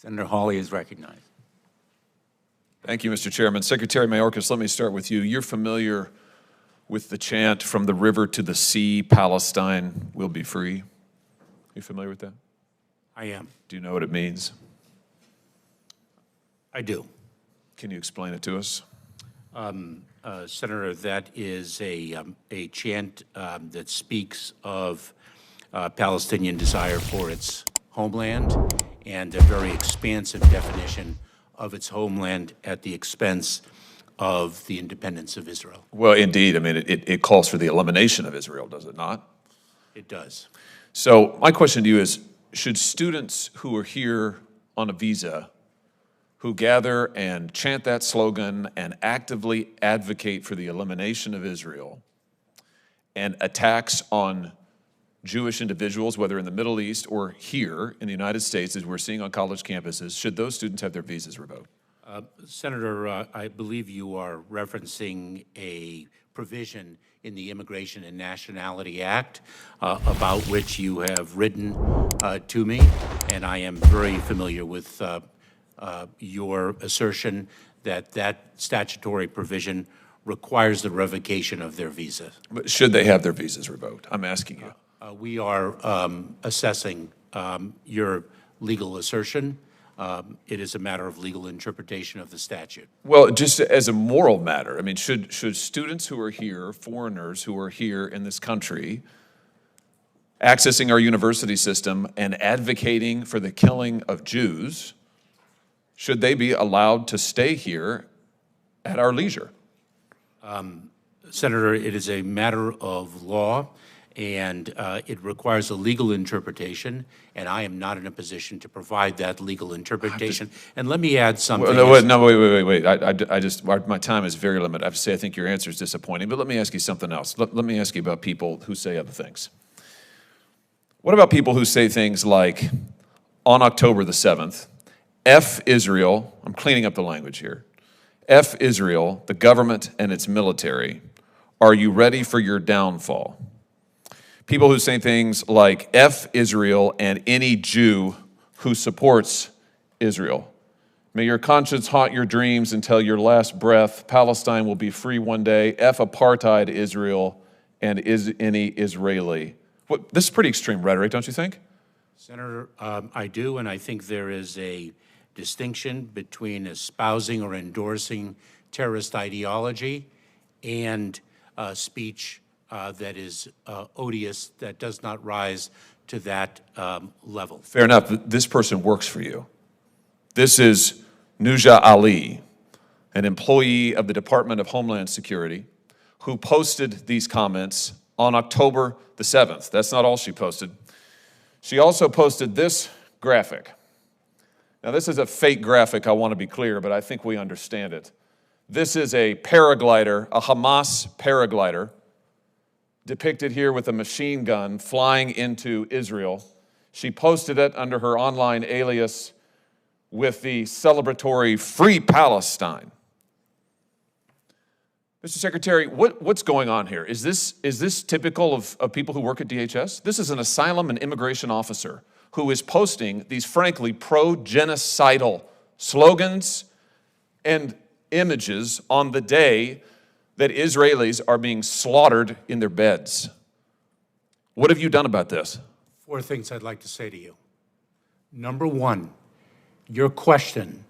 Senator Hawley is recognized. Thank you, Mr. Chairman. Secretary Mayorkas, let me start with you. You're familiar with the chant, "From the river to the sea, Palestine will be free." Are you familiar with that? I am. Do you know what it means? I do. Can you explain it to us? Senator, that is a chant that speaks of Palestinian desire for its homeland and a very expansive definition of its homeland at the expense of the independence of Israel. Well, indeed. I mean, it calls for the elimination of Israel, does it not? It does. So my question to you is, should students who are here on a visa, who gather and chant that slogan and actively advocate for the elimination of Israel and attacks on Jewish individuals, whether in the Middle East or here in the United States, as we're seeing on college campuses, should those students have their visas revoked? Senator, I believe you are referencing a provision in the Immigration and Nationality Act about which you have written to me, and I am very familiar with your assertion that that statutory provision requires the revocation of their visa. But should they have their visas revoked? I'm asking you. We are assessing your legal assertion. It is a matter of legal interpretation of the statute. Well, just as a moral matter, I mean, should students who are here, foreigners who are here in this country, accessing our university system and advocating for the killing of Jews, should they be allowed to stay here at our leisure? Senator, it is a matter of law, and it requires a legal interpretation, and I am not in a position to provide that legal interpretation. And let me add something. Wait. My time is very limited. I have to say I think your answer is disappointing, but let me ask you something else. Let me ask you about people who say other things. What about people who say things like, on October the 7th, F Israel, I'm cleaning up the language here, F Israel, the government and its military, are you ready for your downfall? People who say things like F Israel and any Jew who supports Israel. May your conscience haunt your dreams until your last breath. Palestine will be free one day. F apartheid Israel and is any Israeli. This is pretty extreme rhetoric, don't you think? Senator, I do, and I think there is a distinction between espousing or endorsing terrorist ideology and speech that is odious, that does not rise to that level. Fair enough. This person works for you. This is Nejwa Ali, an employee of the Department of Homeland Security, who posted these comments on October the 7th. That's not all she posted. She also posted this graphic. Now, this is a fake graphic, I want to be clear, but I think we understand it. This is a paraglider, a Hamas paraglider, depicted here with a machine gun flying into Israel. She posted it under her online alias with the celebratory Free Palestine. Mr. Secretary, what's going on here? Is this typical of people who work at DHS? This is an asylum and immigration officer who is posting these, frankly, pro-genocidal slogans and images on the day that Israelis are being slaughtered in their beds. What have you done about this? 4 things I'd like to say to you. Number one, your question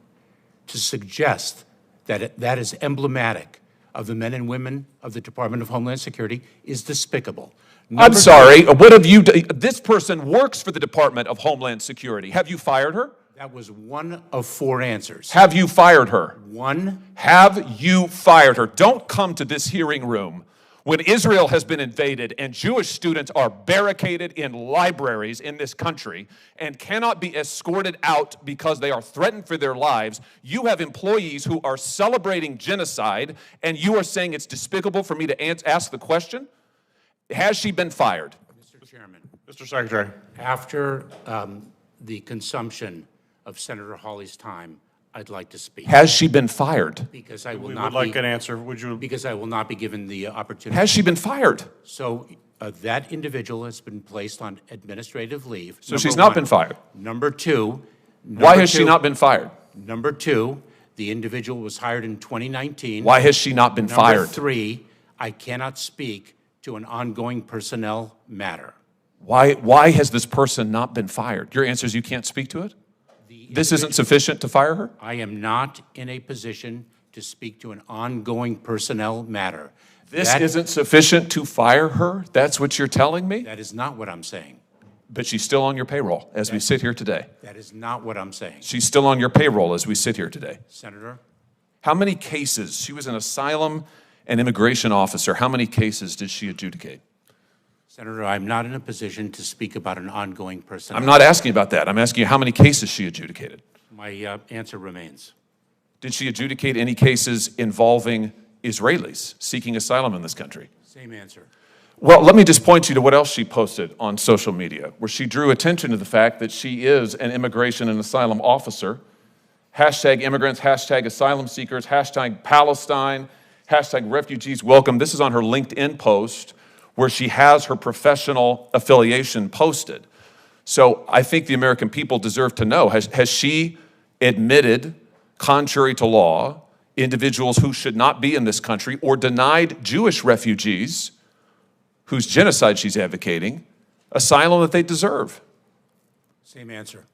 to suggest that that is emblematic of the men and women of the Department of Homeland Security is despicable. I'm sorry, what have you done? This person works for the Department of Homeland Security. Have you fired her? That was 1 of 4 answers. Have you fired her? 1. Have you fired her? Don't come to this hearing room when Israel has been invaded and Jewish students are barricaded in libraries in this country and cannot be escorted out because they are threatened for their lives. You have employees who are celebrating genocide, and you are saying it's despicable for me to ask the question? Has she been fired? Mr. Chairman. Mr. Secretary. After the consumption of Senator Hawley's time, I'd like to speak. Has she been fired? Because I will We not would like be, an answer. Would you? because I will not be given the opportunity. Has she been fired? So that individual has been placed on administrative leave. So she's number not been fired. Number 2, Why has she not been fired? Number two, the individual was hired in 2019. Why has she not been Number fired? three, I cannot speak to an ongoing personnel matter. Why has this person not been fired? Your answer is you can't speak to it? This isn't sufficient to fire her? I am not in a position to speak to an ongoing personnel matter. This isn't sufficient to fire her? That's what you're telling me? That is not what I'm saying. But she's still on your payroll as we sit here today. That is not what I'm saying. She's still on your payroll as we sit here today. Senator? How many cases? She was an asylum and immigration officer. How many cases did she adjudicate? Senator, I'm not in a position to speak about an ongoing personnel. I'm not asking about that. I'm asking you how many cases she adjudicated. My answer remains. Did she adjudicate any cases involving Israelis seeking asylum in this country? Same answer. Well, let me just point you to what else she posted on social media, where she drew attention to the fact that she is an immigration and asylum officer. Hashtag immigrants, hashtag asylum seekers, hashtag Palestine, hashtag refugees welcome. This is on her LinkedIn post where she has her professional affiliation posted. So I think the American people deserve to know, has she admitted, contrary to law, individuals who should not be in this country or denied Jewish refugees whose genocide she's advocating asylum that they deserve? Same answer.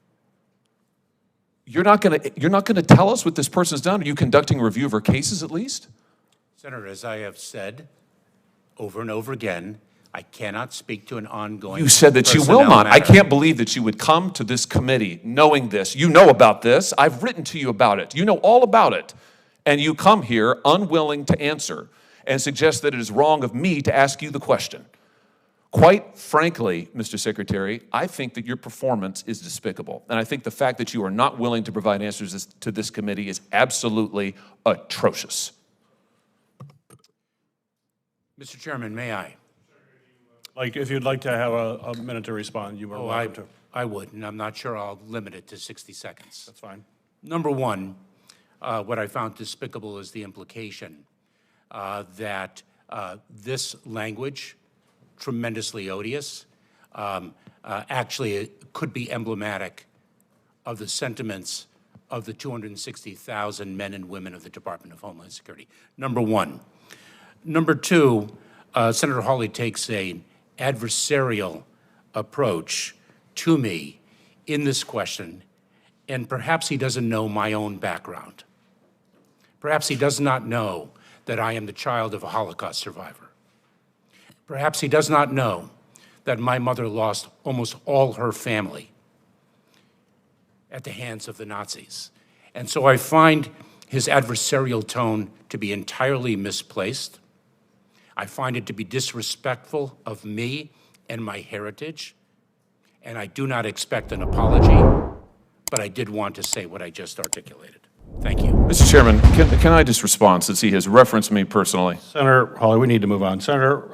You're not going to tell us what this person's done? Are you conducting a review of her cases at least? Senator, as I have said over and over again, I cannot speak to an ongoing You said that you will personnel not. I matter. can't believe that you would come to this committee knowing this. You know about this. I've written to you about it. You know all about it. And you come here unwilling to answer and suggest that it is wrong of me to ask you the question. Quite frankly, Mr. Secretary, I think that your performance is despicable. And I think the fact that you are not willing to provide answers to this committee is absolutely atrocious. Mr. Chairman, may I? Like, if you'd like to have a minute to respond, you are welcome to. I would, and I'm not sure I'll limit it to 60 seconds. That's fine. Number one, what I found despicable is the implication that this language, tremendously odious, actually it could be emblematic of the sentiments of the 260,000 men and women of the Department of Homeland Security. Number one. Number two, Senator Hawley takes an adversarial approach to me in this question, and perhaps he doesn't know my own background. Perhaps he does not know that I am the child of a Holocaust survivor. Perhaps he does not know that my mother lost almost all her family at the hands of the Nazis. And so I find his adversarial tone to be entirely misplaced. I find it to be disrespectful of me and my heritage, and I do not expect an apology, but I did want to say what I just articulated. Thank you. Mr. Chairman, can I just respond since he has referenced me personally? Senator Hawley, we need to move on. Senator